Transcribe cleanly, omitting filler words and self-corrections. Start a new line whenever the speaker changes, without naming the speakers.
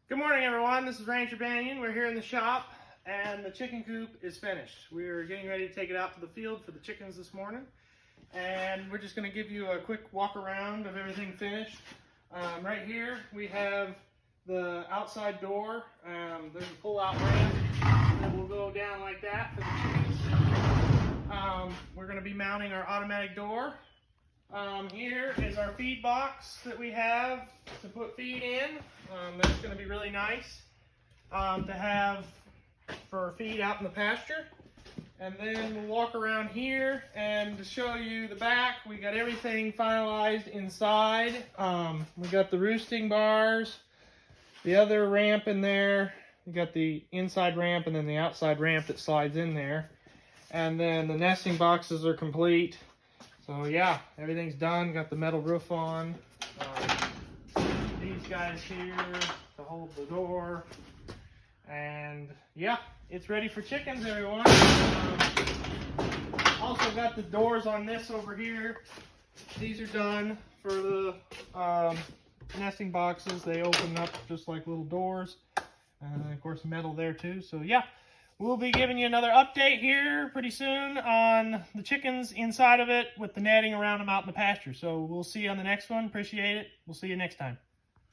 Good morning, everyone. This is Ranger Banyon. We're here in the shop, and the chicken coop is finished. We're getting ready to take it out to the field for the chickens this morning, and we're just going to give you a quick walk around of everything finished. Right here, we have the outside door. There's a pull-out ramp that will go down like that for the chickens. We're going to be mounting our automatic door. Here is our feed box that we have to put feed in. That's going to be really nice to have for feed out in the pasture. And then we'll walk around here, and to show you the back, we got everything finalized inside. We got the roosting bars, the other ramp in there. We got the inside ramp and then the outside ramp that slides in there. And then the nesting boxes are complete. So yeah, everything's done. Got the metal roof on. These guys here to hold the door. And yeah, it's ready for chickens, everyone. Also got the doors on this over here. These are done for the nesting boxes. They open up just like little doors. And of course metal there too. So yeah. We'll be giving you another update here pretty soon on the chickens inside of it with the netting around them out in the pasture. So we'll see you on the next one. Appreciate it. We'll see you next time.